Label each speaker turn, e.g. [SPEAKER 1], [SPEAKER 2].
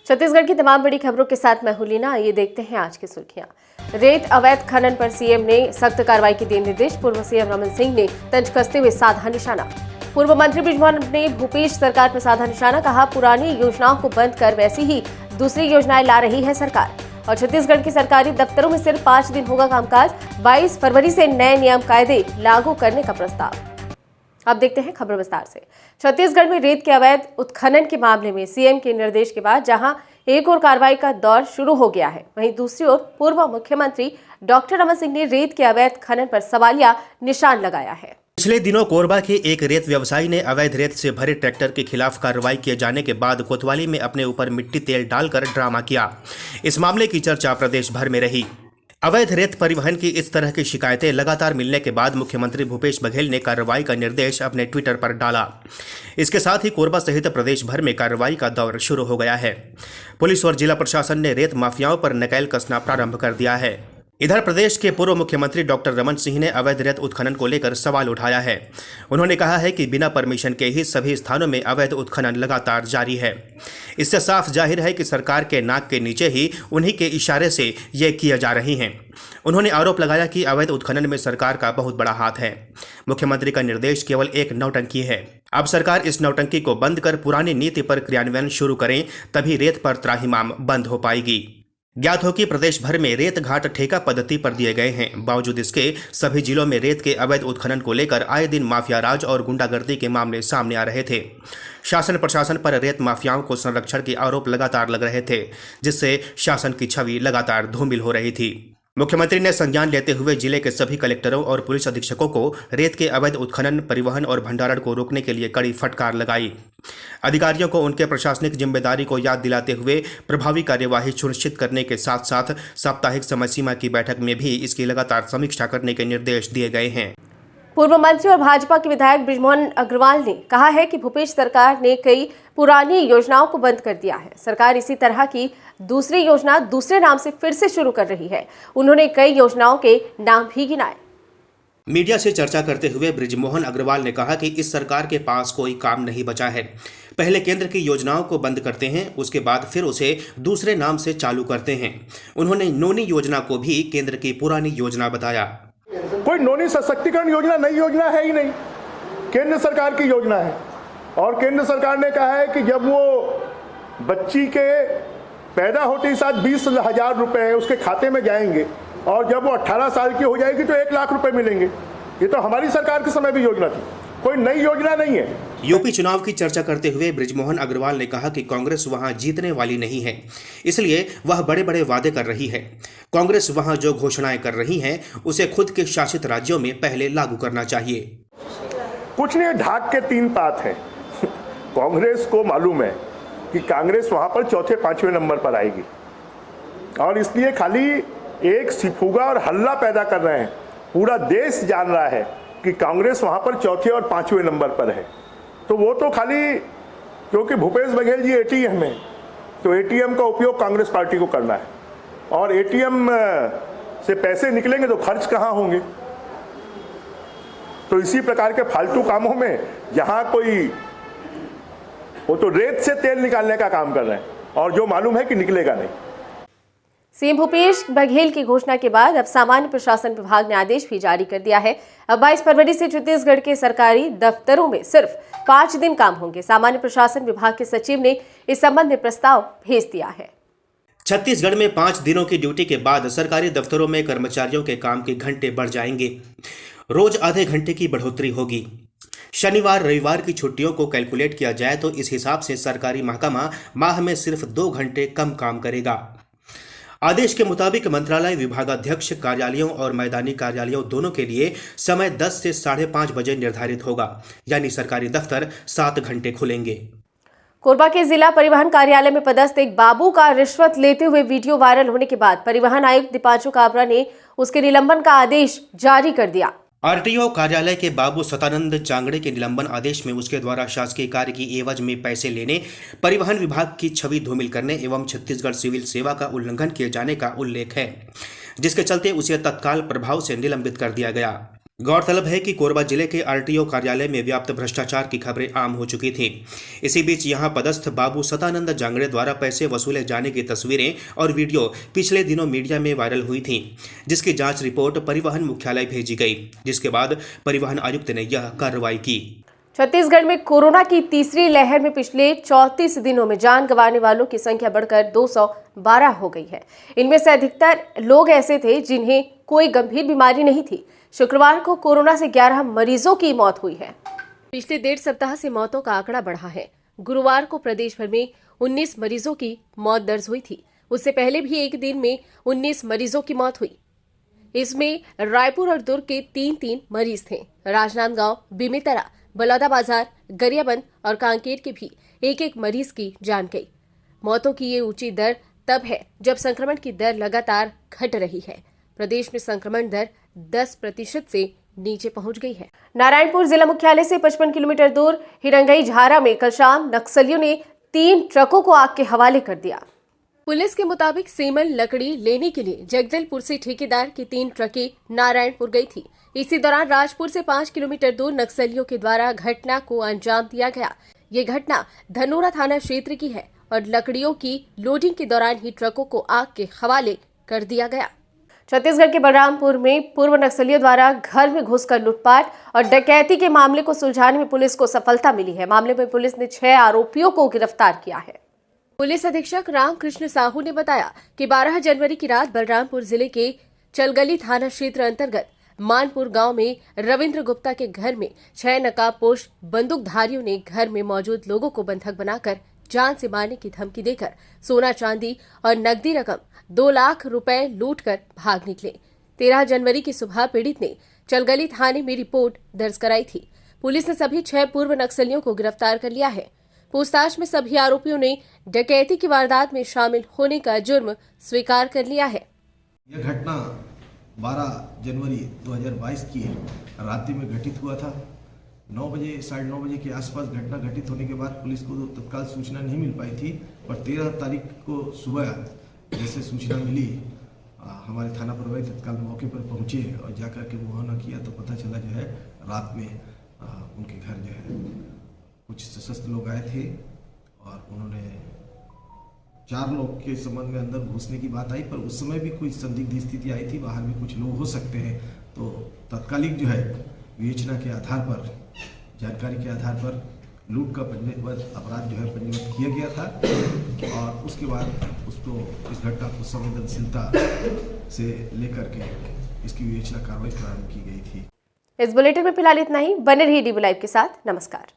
[SPEAKER 1] छत्तीसगढ़ की तमाम बड़ी खबरों के साथ मैं हूं लीना। आइए देखते हैं आज की सुर्खियां। रेत अवैध खनन पर सीएम ने सख्त कार्रवाई के दिए निर्देश। पूर्व सीएम रमन सिंह ने तंज कसते हुए साधा निशाना। पूर्व मंत्री बृजमोहन ने भूपेश सरकार पर साधा निशाना। कहा, पुरानी योजनाओं को बंद कर वैसी ही दूसरी योजनाएं ला रही है सरकार। और छत्तीसगढ़ के सरकारी दफ्तरों में सिर्फ 5 दिन होगा कामकाज। 22 फरवरी से नए नियम कायदे लागू करने का प्रस्ताव। अब देखते हैं खबर विस्तार से। छत्तीसगढ़ में रेत के अवैध उत्खनन के मामले में सीएम के निर्देश के बाद जहां एक और कार्रवाई का दौर शुरू हो गया है, वहीं दूसरी ओर पूर्व मुख्यमंत्री डॉक्टर रमन सिंह ने रेत के अवैध खनन पर सवालिया निशान लगाया है।
[SPEAKER 2] पिछले दिनों कोरबा के एक रेत व्यवसायी ने अवैध रेत से भरे ट्रैक्टर के खिलाफ कार्रवाई किए जाने के बाद कोतवाली में अपने ऊपर मिट्टी तेल डालकर ड्रामा किया। इस मामले की चर्चा प्रदेश भर में रही। अवैध रेत परिवहन की इस तरह की शिकायतें लगातार मिलने के बाद मुख्यमंत्री भूपेश बघेल ने कार्रवाई का निर्देश अपने ट्विटर पर डाला। इसके साथ ही कोरबा सहित प्रदेश भर में कार्रवाई का दौर शुरू हो गया है। पुलिस और जिला प्रशासन ने रेत माफियाओं पर नकेल कसना प्रारंभ कर दिया है। इधर प्रदेश के पूर्व मुख्यमंत्री डॉक्टर रमन सिंह ने अवैध रेत उत्खनन को लेकर सवाल उठाया है। उन्होंने कहा है कि बिना परमिशन के ही सभी स्थानों में अवैध उत्खनन लगातार जारी है। इससे साफ जाहिर है कि सरकार के नाक के नीचे ही उन्हीं के इशारे से ये किए जा रही हैं। उन्होंने आरोप लगाया कि अवैध उत्खनन में सरकार का बहुत बड़ा हाथ है। मुख्यमंत्री का निर्देश केवल एक नौटंकी है। अब सरकार इस नौटंकी को बंद कर पुरानी नीति पर क्रियान्वयन शुरू करें, तभी रेत पर त्राहिमाम बंद हो पाएगी। ज्ञात हो कि प्रदेश भर में रेत घाट ठेका पद्धति पर दिए गए हैं। बावजूद इसके सभी जिलों में रेत के अवैध उत्खनन को लेकर आए दिन माफिया राज और गुंडागर्दी के मामले सामने आ रहे थे। शासन प्रशासन पर रेत माफियाओं को संरक्षण के आरोप लगातार लग रहे थे, जिससे शासन की छवि लगातार धूमिल हो रही थी। मुख्यमंत्री ने संज्ञान लेते हुए जिले के सभी कलेक्टरों और पुलिस अधीक्षकों को रेत के अवैध उत्खनन, परिवहन और भंडारण को रोकने के लिए कड़ी फटकार लगाई। अधिकारियों को उनके प्रशासनिक जिम्मेदारी को याद दिलाते हुए प्रभावी कार्यवाही सुनिश्चित करने के साथ साथ साप्ताहिक समय सीमा की बैठक में भी इसकी लगातार समीक्षा करने के निर्देश दिए गए हैं।
[SPEAKER 1] पूर्व मंत्री और भाजपा के विधायक बृजमोहन अग्रवाल ने कहा है कि भूपेश सरकार ने कई पुरानी योजनाओं को बंद कर दिया है। सरकार इसी तरह की दूसरी योजना दूसरे नाम से फिर से शुरू कर रही है। उन्होंने कई योजनाओं के नाम भी गिनाए।
[SPEAKER 2] मीडिया से चर्चा करते हुए बृजमोहन अग्रवाल ने कहा कि इस सरकार के पास कोई काम नहीं बचा है। पहले केंद्र की योजनाओं को बंद करते हैं, उसके बाद फिर उसे दूसरे नाम से चालू करते हैं। उन्होंने नोनी योजना को भी केंद्र की पुरानी योजना बताया।
[SPEAKER 3] कोई नोनी सशक्तिकरण योजना नई योजना है ही नहीं, केंद्र सरकार की योजना है। और केंद्र सरकार ने कहा है कि जब वो बच्ची के पैदा होते ही साथ 20,000 रुपए उसके खाते में जाएंगे और जब वो 18 साल की हो जाएगी तो 1 लाख रुपए मिलेंगे। ये तो हमारी सरकार के समय भी योजना थी, कोई नई योजना नहीं है।
[SPEAKER 2] यूपी चुनाव की चर्चा करते हुए बृजमोहन अग्रवाल ने कहा कि कांग्रेस वहां जीतने वाली नहीं है, इसलिए वह बड़े बड़े वादे कर रही है। कांग्रेस वहां जो घोषणाएं कर रही है उसे खुद के शासित राज्यों में पहले लागू करना चाहिए।
[SPEAKER 3] कुछ नहीं, ढाक के 3 बात है। कांग्रेस को मालूम है कि कांग्रेस वहां पर चौथे 5वें नंबर पर आएगी और इसलिए खाली एक सिफुगा और हल्ला पैदा कर रहे हैं। पूरा देश जान रहा है कि कांग्रेस वहां पर चौथे और 5वें नंबर पर है। तो वो तो खाली क्योंकि भूपेश बघेल जी एटीएम है, तो एटीएम का उपयोग कांग्रेस पार्टी को करना है और एटीएम से पैसे निकलेंगे तो खर्च कहाँ होंगे। तो इसी प्रकार के फालतू कामों में जहां कोई वो तो रेत से तेल निकालने का काम कर रहे हैं और जो मालूम है कि निकलेगा नहीं।
[SPEAKER 1] सीएम भूपेश बघेल की घोषणा के बाद अब सामान्य प्रशासन विभाग ने आदेश भी जारी कर दिया है। अब 22 फरवरी से छत्तीसगढ़ के सरकारी दफ्तरों में सिर्फ 5 दिन काम होंगे। सामान्य प्रशासन विभाग के सचिव ने इस संबंध में प्रस्ताव भेज दिया है।
[SPEAKER 2] छत्तीसगढ़ में 5 दिनों की ड्यूटी के बाद सरकारी दफ्तरों में कर्मचारियों के काम के घंटे बढ़ जाएंगे। रोज आधे घंटे की बढ़ोतरी होगी। शनिवार रविवार की छुट्टियों को कैलकुलेट किया जाए तो इस हिसाब से सरकारी महकमा माह में सिर्फ 2 घंटे कम काम करेगा। आदेश के मुताबिक मंत्रालय, विभागाध्यक्ष कार्यालयों और मैदानी कार्यालयों दोनों के लिए समय 10 से 5:30 बजे निर्धारित होगा, यानी सरकारी दफ्तर 7 घंटे खुलेंगे।
[SPEAKER 1] कोरबा के जिला परिवहन कार्यालय में पदस्थ एक बाबू का रिश्वत लेते हुए वीडियो वायरल होने के बाद परिवहन आयुक्त दीपांशु काबरा ने उसके निलंबन का आदेश जारी कर दिया।
[SPEAKER 2] आरटीओ कार्यालय के बाबू सतानंद चांगड़े के निलंबन आदेश में उसके द्वारा शासकीय कार्य की एवज में पैसे लेने, परिवहन विभाग की छवि धूमिल करने एवं छत्तीसगढ़ सिविल सेवा का उल्लंघन किए जाने का उल्लेख है, जिसके चलते उसे तत्काल प्रभाव से निलंबित कर दिया गया। गौरतलब है कि कोरबा जिले के आरटीओ कार्यालय में व्याप्त भ्रष्टाचार की खबरें आम हो चुकी थीं। इसी बीच यहां पदस्थ बाबू सतानंद जांगड़े द्वारा पैसे वसूले जाने की तस्वीरें और वीडियो पिछले दिनों मीडिया में वायरल हुई थीं, जिसकी जांच रिपोर्ट परिवहन मुख्यालय भेजी गई, जिसके बाद परिवहन आयुक्त ने यह कार्रवाई की।
[SPEAKER 1] छत्तीसगढ़ में कोरोना की तीसरी लहर में पिछले 34 दिनों में जान गंवाने वालों की संख्या बढ़कर 212 हो गई है। इनमें से अधिकतर लोग ऐसे थे जिन्हें कोई गंभीर बीमारी नहीं थी। शुक्रवार को कोरोना से 11 मरीजों की मौत हुई है। पिछले 1.5 सप्ताह से मौतों का आंकड़ा बढ़ा है। गुरुवार को प्रदेश भर में 19 मरीजों की मौत दर्ज हुई थी। उससे पहले भी एक दिन में 19 मरीजों की मौत हुई। इसमें रायपुर और दुर्ग के 3-3 मरीज थे। राजनांदगांव, बेमेतरा, बलौदाबाजार, गरियाबंद और कांकेर के भी एक मरीज की जान गई। मौतों की ये ऊंची दर तब है जब संक्रमण की दर लगातार घट रही है। प्रदेश में संक्रमण दर 10% से नीचे पहुंच गई है। नारायणपुर जिला मुख्यालय से 55 किलोमीटर दूर हिरंगई झारा में कल शाम नक्सलियों ने 3 ट्रकों को आग के हवाले कर दिया। पुलिस के मुताबिक सेमल लकड़ी लेने के लिए जगदलपुर से ठेकेदार की 3 ट्रकें नारायणपुर गई थी। इसी दौरान राजपुर से 5 किलोमीटर दूर नक्सलियों के द्वारा घटना को अंजाम दिया गया। ये घटना धनोरा थाना क्षेत्र की है और लकड़ियों की लोडिंग के दौरान ही ट्रकों को आग के हवाले कर दिया गया। छत्तीसगढ़ के बलरामपुर में पूर्व नक्सलियों द्वारा घर में घुसकर लूटपाट और डकैती के मामले को सुलझाने में पुलिस को सफलता मिली है। मामले में पुलिस ने 6 आरोपियों को गिरफ्तार किया है। पुलिस अधीक्षक रामकृष्ण साहू ने बताया कि 12 जनवरी की रात बलरामपुर जिले के चलगली थाना क्षेत्र अंतर्गत मानपुर गांव में रविंद्र गुप्ता के घर में 6 नकाबपोश बंदूकधारियों ने घर में मौजूद लोगों को बंधक बनाकर जान से मारने की धमकी देकर सोना चांदी और नकदी रकम 2 लाख रुपए लूटकर भाग निकले। 13 जनवरी की सुबह पीड़ित ने चलगली थाने में रिपोर्ट दर्ज कराई थी। पुलिस ने सभी 6 पूर्व नक्सलियों को गिरफ्तार कर लिया है। पूछताछ में सभी आरोपियों ने डकैती की वारदात में शामिल होने का जुर्म स्वीकार कर लिया है।
[SPEAKER 4] यह घटना 12 जनवरी 2022 की रात्रि में घटित हुआ था। 9 बजे 9:30 बजे के आसपास घटना घटित होने के बाद पुलिस को तत्काल सूचना नहीं मिल पाई थी, पर 13 तारीख को सुबह जैसे सूचना मिली हमारे थाना प्रभारी तत्काल मौके पर पहुंचे और जाकर के मुआयना किया तो पता चला जो है रात में उनके घर जो है कुछ सशस्त्र लोग आए थे और उन्होंने 4 लोग के संबंध में अंदर घुसने की बात आई, पर उस समय भी कुछ संदिग्ध स्थिति आई थी, बाहर भी कुछ लोग हो सकते हैं। तो तत्कालिक जो है विवेचना के आधार पर, जानकारी के आधार पर लूट का पंजीबद्ध अपराध जो है पंजीबद्ध किया गया था और उसके बाद उसको इस घटना को संवेदनशीलता से लेकर के इसकी विवेचना कार्रवाई प्रारंभ की गई थी।
[SPEAKER 1] इस बुलेटिन में फिलहाल इतना ही। बने रहिए DB लाइव के साथ। नमस्कार।